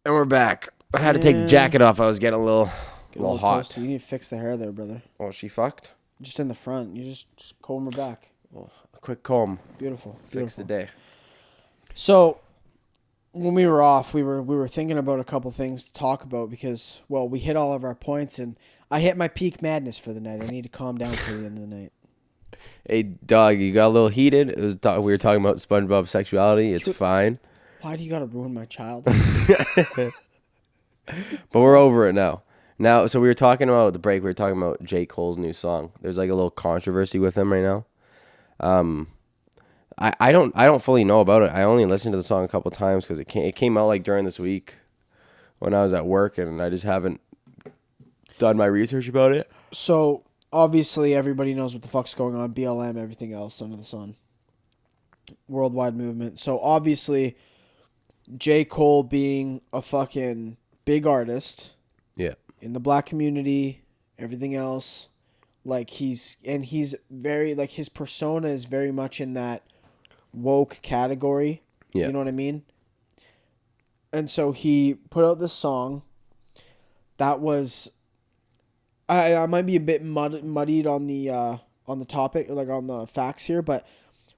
And we're back. I had to take the jacket off. I was getting a little hot. Toasty. You need to fix the hair there, brother. Oh, she fucked? Just in the front. You just comb her back. Oh, a quick comb. Beautiful. Fix the day. So, when we were off, we were thinking about a couple things to talk about because, well, we hit all of our points and I hit my peak madness for the night. I need to calm down for the end of the night. Hey, dog, you got a little heated. We were talking about SpongeBob sexuality. It's fine. Why do you gotta ruin my child? But we're over it now. So we were talking about the break. We were talking about J. Cole's new song. There's like a little controversy with him right now. I don't fully know about it. I only listened to the song a couple times because it came out like during this week when I was at work, and I just haven't done my research about it. So obviously everybody knows what the fuck's going on. BLM, everything else under the sun. Worldwide movement. So obviously J. Cole being a fucking big artist. Yeah. In the black community, everything else. Like he's very, like his persona is very much in that woke category. Yeah. You know what I mean? And so he put out this song that was, I might be a bit muddied on the topic, like on the facts here, but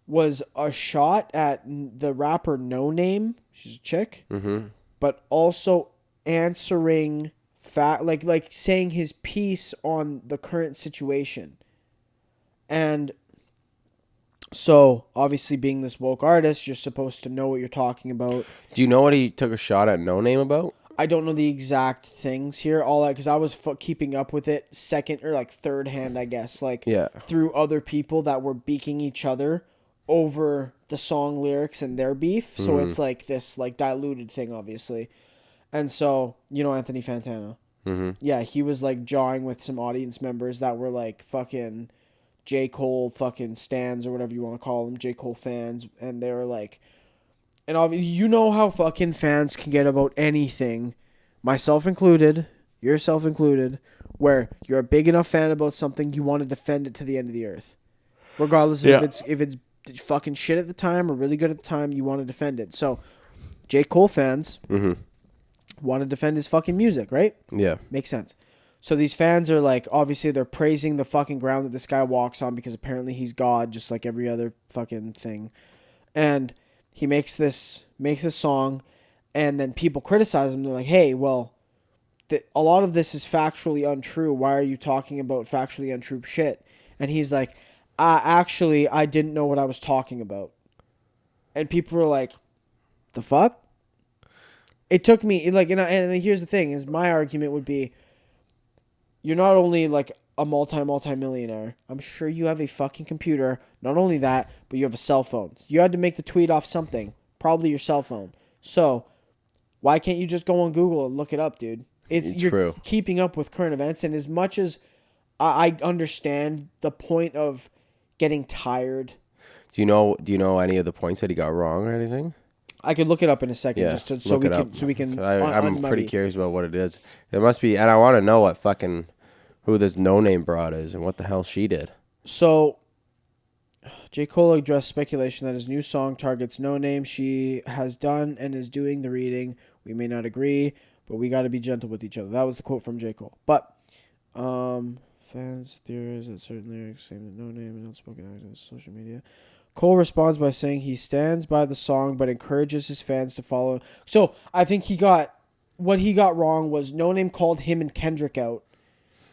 was a shot at the rapper No Name. She's a chick. Mm-hmm. But also answering like saying his piece on the current situation. And so obviously being this woke artist, you're supposed to know what you're talking about. Do you know what he took a shot at No Name about? I don't know the exact things here, all that, because I was keeping up with it second or like third hand, I guess, like through other people that were beaking each other over the song lyrics and their beef. So it's like this like diluted thing, obviously. And so, you know, Anthony Fantana. Mm-hmm. Yeah, he was like jawing with some audience members that were like fucking J. Cole fucking stans or whatever you want to call them, J. Cole fans. And they were like, and obviously, you know how fucking fans can get about anything, myself included, yourself included, where you're a big enough fan about something, you want to defend it to the end of the earth. Regardless if it's fucking shit at the time or really good at the time, you want to defend it. So, J. Cole fans want to defend his fucking music, right? Yeah. Makes sense. So these fans are like, obviously they're praising the fucking ground that this guy walks on because apparently he's God, just like every other fucking thing. And he makes a song, and then people criticize him. They're like, hey, well, a lot of this is factually untrue. Why are you talking about factually untrue shit? And he's like, actually, I didn't know what I was talking about. And people were like, the fuck? It took me, like, and here's the thing, is my argument would be, you're not only like a multi-millionaire. I'm sure you have a fucking computer. Not only that, but you have a cell phone. You had to make the tweet off something, probably your cell phone. So why can't you just go on Google and look it up, dude? You're true. Keeping up with current events, and as much as I understand the point of getting tired. Do you know any of the points that he got wrong or anything? I could look it up in a second, Yeah, so we can. I'm pretty curious about what it is. There must be, and I want to know what fucking who this No Name broad is and what the hell she did. So, J. Cole addressed speculation that his new song targets No Name. She has done and is doing the reading. We may not agree, but we got to be gentle with each other. That was the quote from J. Cole. But fans theorize that certain lyrics claim that No Name and outspoken act on social media. Cole responds by saying he stands by the song but encourages his fans to follow. So I think what he got wrong was No Name called him and Kendrick out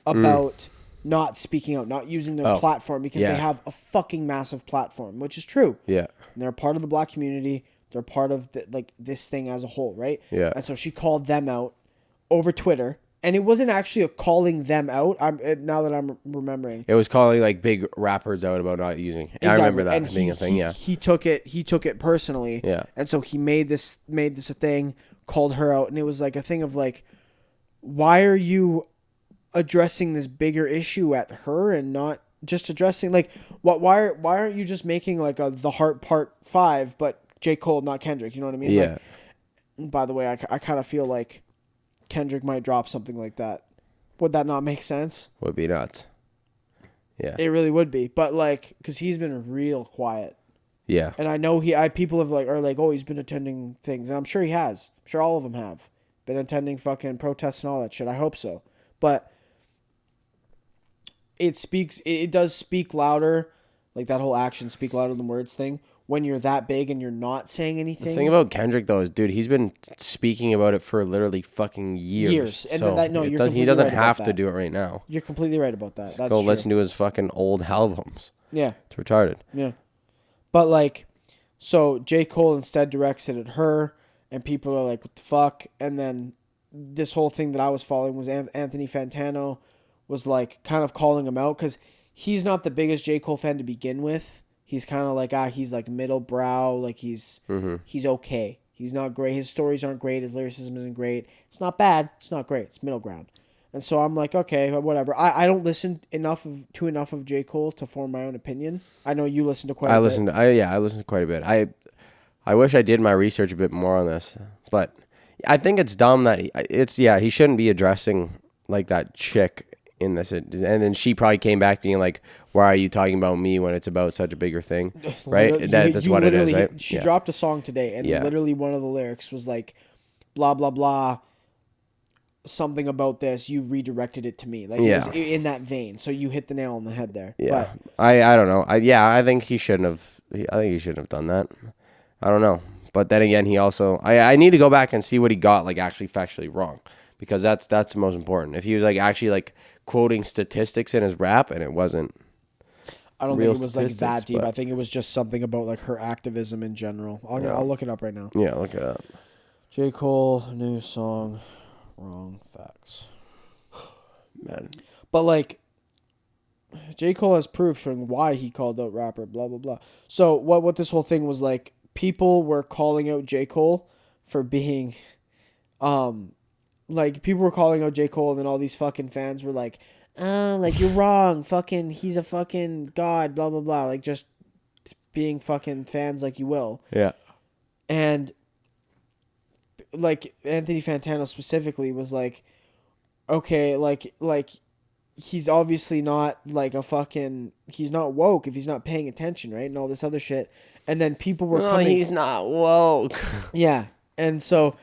about not speaking out, not using their platform because they have a fucking massive platform, which is true. Yeah. And they're part of the black community. They're part of this thing as a whole, right? Yeah. And so she called them out over Twitter. And it wasn't actually a calling them out. Now that I'm remembering, it was calling like big rappers out about not using. Exactly. I remember that being a thing. Yeah, he took it personally. Yeah, and so he made this a thing, called her out, and it was like a thing of like, why are you addressing this bigger issue at her and not just addressing like what? Why aren't you just making like the Heart Part 5, but J. Cole, not Kendrick? You know what I mean? Yeah. Like, by the way, I kind of feel like Kendrick might drop something like that. Would that not make sense? Would be nuts. Yeah. It really would be. But like, because he's been real quiet. Yeah. And I know people have are like, oh, he's been attending things. And I'm sure he has. I'm sure all of them have been attending fucking protests and all that shit. I hope so. But it does speak louder. Like that whole action speak louder than words thing. When you're that big and you're not saying anything. The thing about Kendrick though is, dude, he's been speaking about it for literally fucking years. And so he doesn't have to do it right now. You're completely right about that. That's go true. Listen to his fucking old albums. Yeah, it's retarded. Yeah, but like, so J. Cole instead directs it at her, and people are like, "What the fuck?" And then this whole thing that I was following was Anthony Fantano was like kind of calling him out because he's not the biggest J. Cole fan to begin with. He's kind of like, he's like middle brow, like he's okay. He's not great. His stories aren't great. His lyricism isn't great. It's not bad. It's not great. It's middle ground. And so I'm like, okay, whatever. I don't listen enough of J. Cole to form my own opinion. I know you listen to quite a bit. I listen to quite a bit. I wish I did my research a bit more on this, but I think it's dumb that he shouldn't be addressing like that chick in this, and then she probably came back being like, why are you talking about me when it's about such a bigger thing, right? That's what it is, right? She dropped a song today, and literally one of the lyrics was like, blah blah blah, something about this, you redirected it to me, like it was in that vein, so you hit the nail on the head there. But I don't know. I think he shouldn't have done that. I don't know, but then again, he also I need to go back and see what he got like actually factually wrong, because that's the most important. If he was like actually like quoting statistics in his rap and it wasn't, I don't think it was like that deep. I think it was just something about like her activism in general. I'll look it up right now. Yeah, look it up. J. Cole new song, wrong facts. Man, but like J. Cole has proof showing why he called out rapper blah blah blah. So what this whole thing was like, people were calling out J. Cole for being like, people were calling out J. Cole, and then all these fucking fans were like, like, you're wrong, fucking, he's a fucking god, blah, blah, blah, like, just being fucking fans like you will. Yeah. And, like, Anthony Fantano specifically was like, okay, like, he's obviously not, like, he's not woke if he's not paying attention, right, and all this other shit, and then people were coming... he's not woke. Yeah, and so...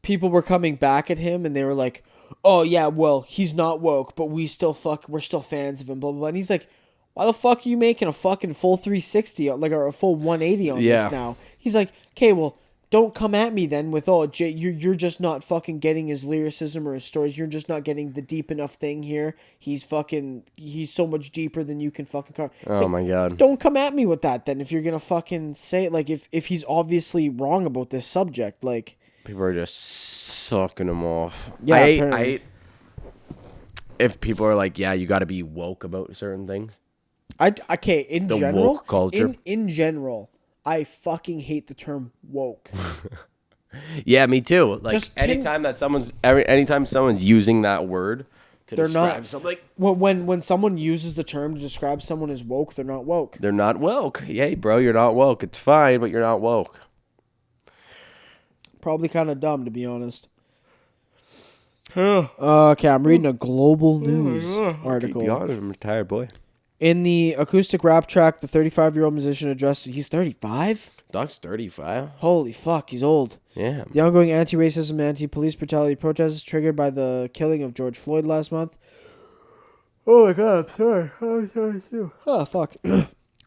people were coming back at him, and they were like, oh yeah, well, he's not woke, but we're still fans of him, blah blah blah. And he's like, why the fuck are you making a fucking full 360 or a full 180 on Yeah. this now? He's like, okay, well, don't come at me then with, oh, Jay, you're just not fucking getting his lyricism or his stories. You're just not getting the deep enough thing here. He's so much deeper than you can fucking cover. Oh my God. Don't come at me with that then if you're gonna fucking say it. Like, if he's obviously wrong about this subject, like, People are just sucking him off. Yeah, I apparently. hate if people are like, yeah, you got to be woke about certain things. In The general, woke culture. in general, I fucking hate the term woke. Yeah, me too. Like Just anytime someone's using that word to They're describe not. something, When someone uses the term to describe someone as woke, they're not woke. they're not woke. Yay, bro, you're not woke. It's fine, but you're not woke. Probably kind of dumb, to be honest. Okay, I'm reading a global news article. Keep yawning, I'm a tired boy. In the acoustic rap track, the 35-year-old musician addressed... He's 35? Dog's 35. Holy fuck, he's old. Yeah. The ongoing anti-racism, anti-police brutality protests triggered by the killing of George Floyd last month. Oh my god, I'm sorry. I'm sorry too. Oh, fuck.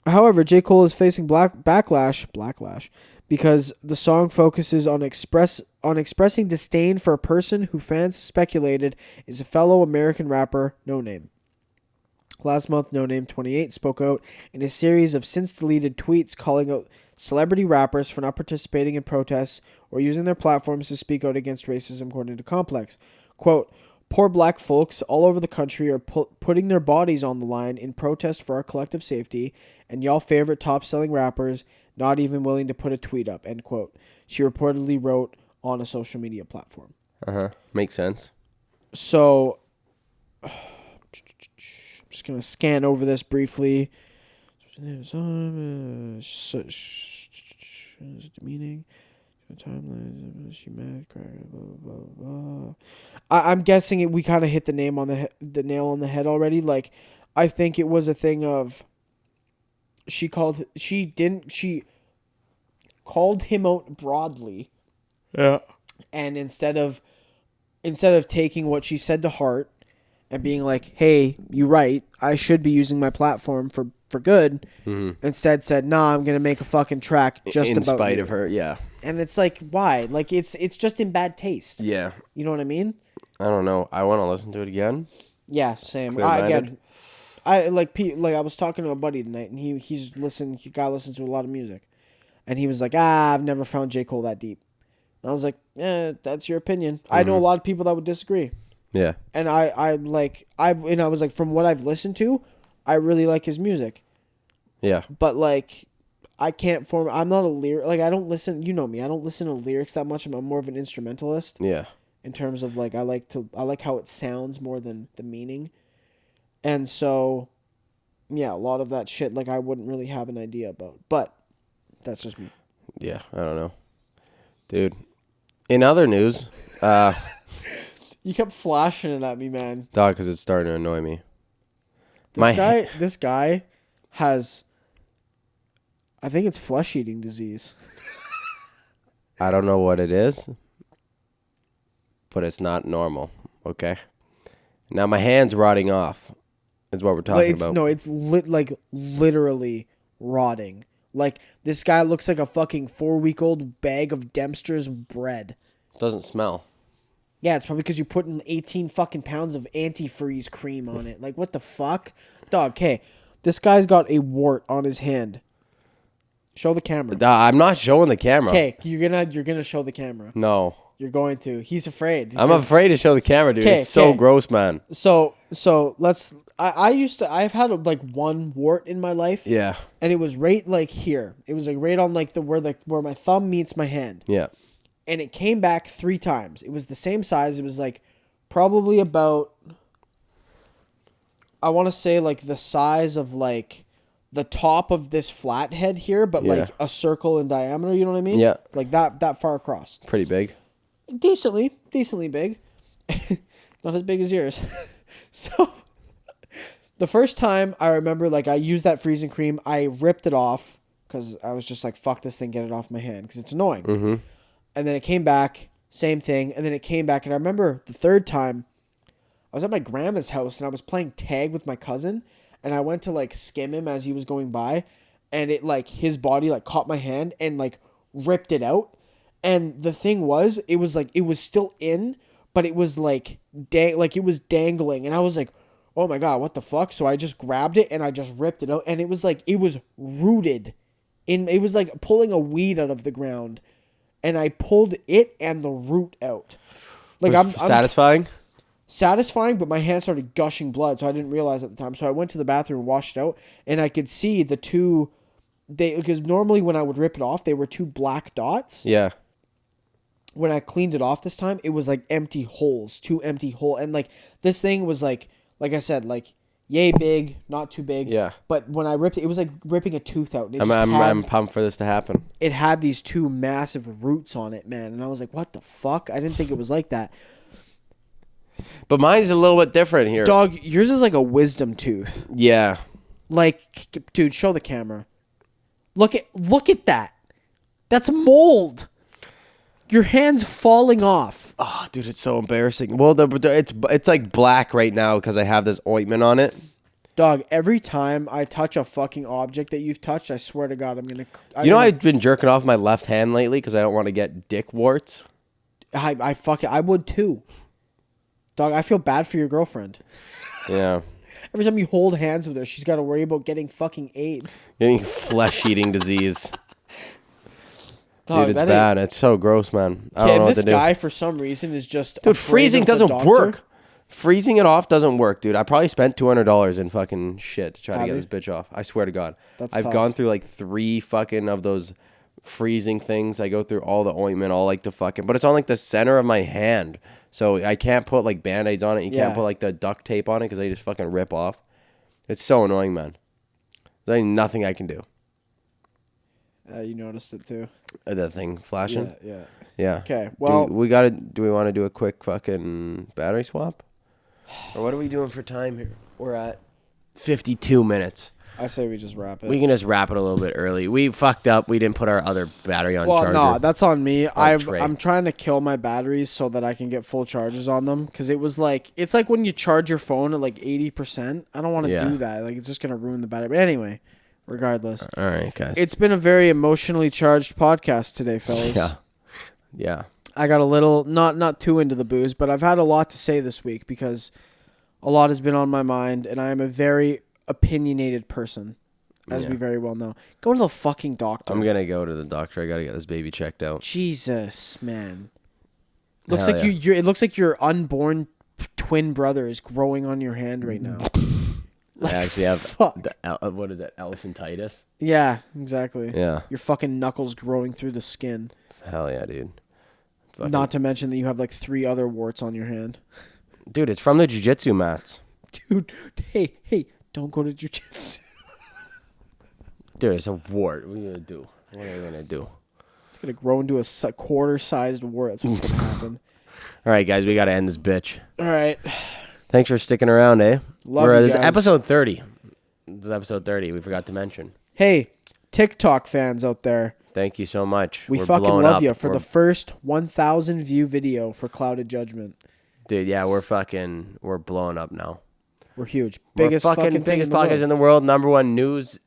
However, J. Cole is facing backlash, because the song focuses on expressing disdain for a person who fans have speculated is a fellow American rapper, No Name. Last month, No Name 28 spoke out in a series of since-deleted tweets calling out celebrity rappers for not participating in protests or using their platforms to speak out against racism, according to Complex. Quote, poor black folks all over the country are putting their bodies on the line in protest for our collective safety, and y'all favorite top-selling rappers not even willing to put a tweet up, end quote. She reportedly wrote on a social media platform. Makes sense. So, I'm just going to scan over this briefly. Demeaning. Timeline. She mad? Blah, blah, blah. I'm guessing we kind of hit the nail on the head already. Like, I think it was a thing of she called him out broadly. Yeah. And instead of taking what she said to heart and being like, hey, you're right, I should be using my platform for good, instead said, nah, I'm going to make a fucking track just in about spite you. of her, yeah. And it's like, why? Like, it's just in bad taste. Yeah. You know what I mean? I don't know. I want to listen to it again. Yeah, same. Clear-minded. I was talking to a buddy tonight, and he listens to a lot of music. And he was like, I've never found J. Cole that deep. And I was like, that's your opinion. I know a lot of people that would disagree. Yeah. And I was like, from what I've listened to, I really like his music. Yeah. But like, I'm not a lyric. Like, I don't listen. You know me. I don't listen to lyrics that much. I'm more of an instrumentalist. Yeah. In terms of like, I like how it sounds more than the meaning. And so, yeah, a lot of that shit, like, I wouldn't really have an idea about. But that's just me. Yeah. I don't know, dude. In other news, You kept flashing it at me, man. dog, because it's starting to annoy me. This guy has, I think it's flesh-eating disease. I don't know what it is, but it's not normal. Okay. Now my hand's rotting off. Is what we're talking about. No, it's literally rotting. Like, this guy looks like a fucking 4-week-old bag of Dempster's bread. Doesn't smell. Yeah, it's probably because you're putting 18 fucking pounds of antifreeze cream on it. Like, what the fuck? Dog, okay. This guy's got a wart on his hand. Show the camera. I'm not showing the camera. Okay, you're gonna show the camera. No. You're going to. He's afraid. I'm afraid to show the camera, dude. It's so gross, man. So let's. I've had like one wart in my life. Yeah. And it was right like here. It was like right on like where my thumb meets my hand. Yeah. And it came back 3 times. It was the same size. It was like probably about, I want to say like the size of like the top of this flathead here, but like a circle in diameter, you know what I mean? Yeah. Like that far across. Pretty big. Decently big. Not as big as yours. So the first time I remember, like, I used that freezing cream, I ripped it off because I was just like, fuck this thing, get it off my hand because it's annoying. Mm-hmm. And then it came back, same thing, and then it came back, and I remember the third time was at my grandma's house and I was playing tag with my cousin, and I went to like skim him as he was going by, and it like his body like caught my hand and like ripped it out. And the thing was, it was like it was still in, but it was like it was dangling, and I was like, oh my God, what the fuck? So I just grabbed it and I just ripped it out, and it was like it was rooted in. It was like pulling a weed out of the ground, and I pulled it and the root out. Like I'm satisfying. Satisfying, but my hand started gushing blood, so I didn't realize at the time. So I went to the bathroom and washed it out, and I could see the two. Because normally when I would rip it off, they were two black dots. Yeah. When I cleaned it off this time, it was like empty holes, two empty holes, and like this thing was like I said, like yay big, not too big. Yeah. But when I ripped it, it was like ripping a tooth out. I'm pumped for this to happen. It had these two massive roots on it, man, and I was like, what the fuck? I didn't think it was like that. But mine's a little bit different here. Dog, yours is like a wisdom tooth. Yeah. Like, dude, show the camera. Look at that. That's mold. Your hand's falling off. Oh, dude, it's so embarrassing. Well, it's like black right now because I have this ointment on it. Dog, every time I touch a fucking object that you've touched, I swear to God, I've been jerking off my left hand lately because I don't want to get dick warts. I would too. Dog, I feel bad for your girlfriend. Yeah. Every time you hold hands with her, she's got to worry about getting fucking AIDS. Getting flesh-eating disease. Dog, dude, it's bad. It's so gross, man. I don't know what to do. This guy, for some reason, is just dude, freezing doesn't work. Freezing it off doesn't work, dude. I probably spent $200 in fucking shit to try to get this bitch off. I swear to God. I've gone through like 3 fucking of those freezing things. I go through all the ointment, all like the fucking, but it's on like the center of my hand. So I can't put like Band-Aids on it. You can't put like the duct tape on it because they just fucking rip off. It's so annoying, man. There's nothing I can do. You noticed it too. The thing flashing? Yeah. Okay, well. Do we want to do a quick fucking battery swap? Or what are we doing for time here? We're at 52 minutes. I say we just wrap it. We can just wrap it a little bit early. We fucked up. We didn't put our other battery on charger. Well, no, that's on me. Trey. I'm trying to kill my batteries so that I can get full charges on them. Because it was like, it's like when you charge your phone at like 80%. I don't want to do that. Like, it's just going to ruin the battery. But anyway, regardless. All right, guys. It's been a very emotionally charged podcast today, fellas. Yeah. I got a little, not too into the booze, but I've had a lot to say this week because a lot has been on my mind. And I am a very opinionated person, as we very well know. Go to the fucking doctor. I'm gonna go to the doctor. I gotta get this baby checked out. Jesus, man. Looks like it looks like your unborn twin brother is growing on your hand right now. I actually have what is that, elephantitis? Yeah, exactly. Yeah. Your fucking knuckles growing through the skin. Hell yeah, dude. Not to mention that you have like 3 other warts on your hand. Dude, it's from the jiu-jitsu mats. Dude, hey. Don't go to jiu-jitsu. Dude, it's a wart. What are you going to do? What are you going to do? It's going to grow into a quarter-sized wart. That's what's going to happen. All right, guys. We got to end this bitch. All right. Thanks for sticking around, eh? Love you guys. This is episode 30. This is episode 30. We forgot to mention. Hey, TikTok fans out there. Thank you so much. We're fucking love you for the first 1,000 view video for Clouded Judgment. Dude, yeah, we're blowing up now. We're huge. Biggest podcast in the world. #1 news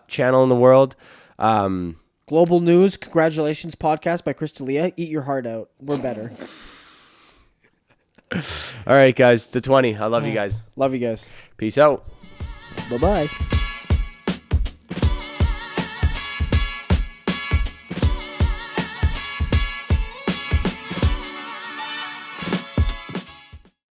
channel in the world. Global News. Congratulations podcast by Chris D'Elia. Eat your heart out. We're better. All right, guys. The 20. I love you guys. Love you guys. Peace out. Bye-bye.